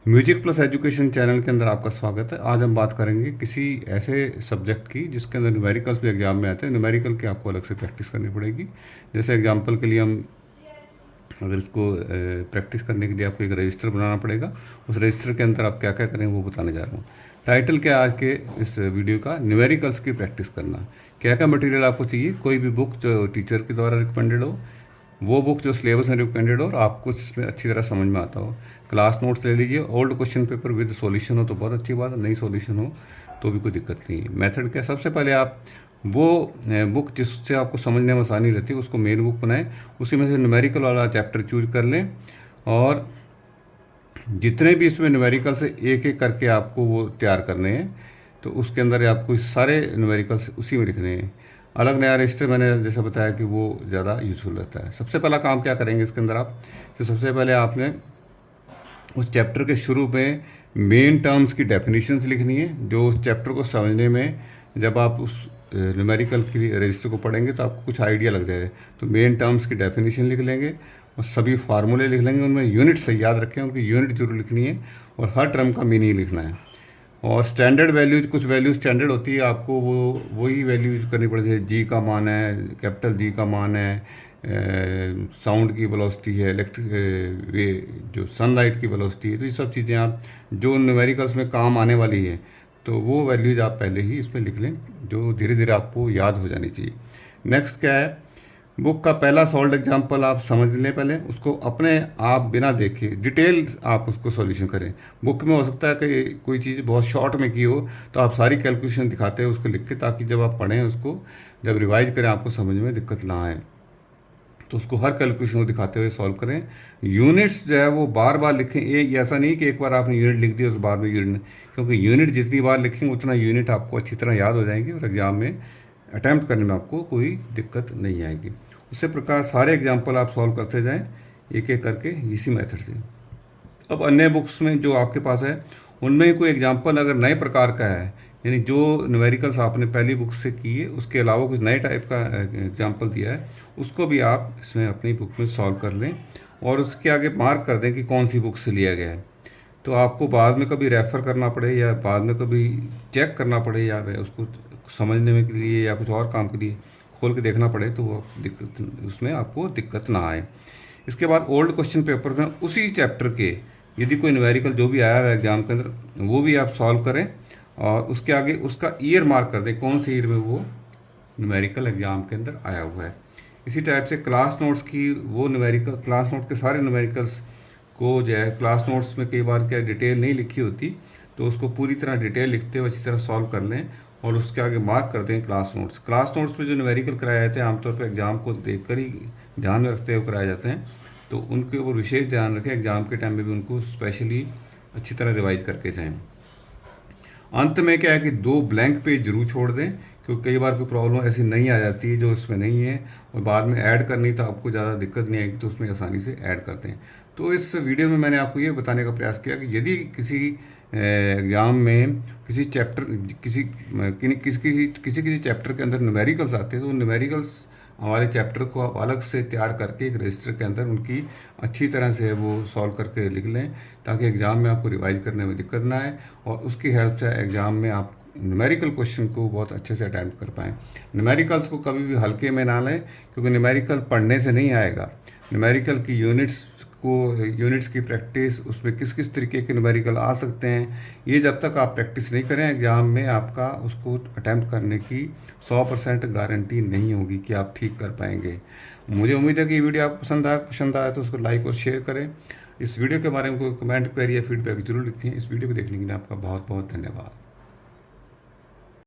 Music plus education channel के अंदर आपका स्वागत है। आज हम बात करेंगे किसी ऐसे सब्जेक्ट की जिसके अंदर न्यूमेरिकल्स भी एग्जाम में आते हैं। न्यूमेरिकल की आपको अलग से प्रैक्टिस करनी पड़ेगी। जैसे एग्जांपल के लिए हम अगर इसको प्रैक्टिस करने के लिए आपको एक रजिस्टर बनाना पड़ेगा। उस रजिस्टर के अंदर आप क्या क्या करें वो बताने जा रहा हूँ। टाइटल क्या है आज के इस वीडियो का? न्यूमेरिकल्स की प्रैक्टिस करना। क्या क्या मटेरियल आपको चाहिए? कोई भी बुक जो टीचर के द्वारा रिकमेंडेड हो, वो बुक जो सिलेबस में रिकमेंडेड हो और आपको इसमें अच्छी तरह समझ में आता हो। क्लास नोट्स ले लीजिए। Old question paper with solution हो तो बहुत अच्छी बात है, नई सॉल्यूशन हो तो भी कोई दिक्कत नहीं है। मेथड क्या? सबसे पहले आप वो बुक जिससे आपको समझने में आसानी रहती है उसको मेन बुक बनाएं। उसी में से न्यूमेरिकल वाला चैप्टर चूज कर लें और जितने भी इसमें न्यूमेरिकल से एक एक करके आपको वो तैयार करने हैं, तो उसके अंदर आपको सारे न्यूमेरिकल्स उसी में लिखने हैं। अलग नया रजिस्टर मैंने जैसे बताया कि वो ज़्यादा यूज़फुल रहता है। सबसे पहला काम क्या करेंगे इसके अंदर आप, तो सबसे पहले आपने उस चैप्टर के शुरू में मेन टर्म्स की डेफिनेशंस लिखनी है। जो उस चैप्टर को समझने में जब आप उस न्यूमेरिकल की रजिस्टर को पढ़ेंगे तो आपको कुछ आइडिया लग जाएगा। तो मेन टर्म्स की डेफिनेशन लिख लेंगे और सभी फार्मूले लिख लेंगे। उनमें यूनिट से याद रखें, उनकी यूनिट जरूर लिखनी है और हर टर्म का मीनिंग लिखना है। और स्टैंडर्ड वैल्यूज, कुछ वैल्यू स्टैंडर्ड होती है, आपको वही वैल्यू यूज करनी पड़ती है। जी का मान है, कैपिटल जी का मान है, साउंड की वेलोसिटी है, इलेक्ट्रिक वे जो सनलाइट की वेलोसिटी है। तो ये सब चीज़ें आप जो न्यूमेरिकल्स में काम आने वाली है तो वो वैल्यूज आप पहले ही इसमें लिख लें, जो धीरे धीरे आपको याद हो जानी चाहिए। नेक्स्ट क्या है, बुक का पहला सॉल्व एग्जाम्पल आप समझ लें पहले, उसको अपने आप बिना देखे डिटेल आप उसको सॉल्यूशन करें। बुक में हो सकता है कि कोई चीज़ बहुत शॉर्ट में की हो तो आप सारी कैलकुलेशन दिखाते हैं उसको लिख के, ताकि जब आप पढ़ें उसको, जब रिवाइज करें, आपको समझ में दिक्कत ना आए। तो उसको हर कैलकुलेशन को दिखाते हुए सॉल्व करें। यूनिट्स जो है वो बार बार लिखें। ये ऐसा नहीं कि एक बार आपने यूनिट लिख दी उस बाद में यूनिट, क्योंकि यूनिट जितनी बार लिखेंगे उतना यूनिट आपको अच्छी तरह याद हो जाएंगी और एग्ज़ाम में अटैम्प्ट करने में आपको कोई दिक्कत नहीं आएगी। उसी प्रकार सारे एग्जाम्पल आप सॉल्व करते जाएं एक एक करके इसी मेथड से। अब अन्य बुक्स में जो आपके पास है उनमें कोई एग्जाम्पल अगर नए प्रकार का है, यानी जो न्यूमेरिकल्स आपने पहली बुक से किए उसके अलावा कुछ नए टाइप का एग्जाम्पल दिया है, उसको भी आप इसमें अपनी बुक में सॉल्व कर लें और उसके आगे मार्क कर दें कि कौन सी बुक से लिया गया है। तो आपको बाद में कभी रेफ़र करना पड़े या बाद में कभी चेक करना पड़े या उसको समझने में के लिए या कुछ और काम के लिए खोल के देखना पड़े तो वो दिक्कत, उसमें आपको दिक्कत ना आए। इसके बाद ओल्ड क्वेश्चन पेपर में उसी चैप्टर के यदि कोई न्यूमेरिकल जो भी आया है एग्जाम के अंदर वो भी आप सॉल्व करें और उसके आगे उसका ईयर मार्क कर दें, कौन से ईयर में वो न्यूमेरिकल एग्जाम के अंदर आया हुआ है। इसी टाइप से क्लास नोट्स की वो न्यूमेरिकल, क्लास नोट के सारे न्यूमेरिकल्स को जो है, क्लास नोट्स में कई बार क्या डिटेल नहीं लिखी होती, तो उसको पूरी तरह डिटेल लिखते हुए अच्छी तरह सॉल्व कर लें और उसके आगे मार्क कर दें क्लास नोट्स। क्लास नोट्स में जो न्यूमेरिकल कराए जाते हैं आमतौर पर एग्जाम को देखकर ही ध्यान में रखते हुए कराए जाते हैं, तो उनके ऊपर विशेष ध्यान रखें। एग्जाम के टाइम में भी उनको स्पेशली अच्छी तरह रिवाइज करके जाएँ। अंत में क्या है कि 2 ब्लैंक पेज जरूर छोड़ दें, क्योंकि कई बार कोई प्रॉब्लम ऐसी नहीं आ जाती है जो इसमें नहीं है और बाद में ऐड करनी तो आपको ज़्यादा दिक्कत नहीं आएगी, तो उसमें आसानी से ऐड करते हैं। तो इस वीडियो में मैंने आपको ये बताने का प्रयास किया कि यदि किसी एग्ज़ाम में किसी चैप्टर किसी चैप्टर के अंदर न्यूमेरिकल्स आते हैं तो न्यूमेरिकल्स हमारे चैप्टर को आप अलग से तैयार करके एक रजिस्टर के अंदर उनकी अच्छी तरह से वो सॉल्व करके लिख लें, ताकि एग्ज़ाम में आपको रिवाइज करने में दिक्कत ना आए और उसकी हेल्प से एग्ज़ाम में आप न्यूमेरिकल क्वेश्चन को बहुत अच्छे से अटैम्प्ट कर पाएँ। न्यूमेरिकल्स को कभी भी हल्के में ना लें, क्योंकि न्यूमेरिकल पढ़ने से नहीं आएगा। न्यूमेरिकल की यूनिट्स की प्रैक्टिस, उसमें किस किस तरीके के न्यूमेरिकल आ सकते हैं, ये जब तक आप प्रैक्टिस नहीं करें एग्ज़ाम में आपका उसको अटैम्प्ट करने की 100% गारंटी नहीं होगी कि आप ठीक कर पाएंगे। मुझे उम्मीद है कि ये वीडियो आपको पसंद आया तो उसको लाइक और शेयर करें। इस वीडियो के बारे में कोई कमेंट, क्वेरी या फीडबैक जरूर लिखें। इस वीडियो को देखने के लिए आपका बहुत बहुत धन्यवाद।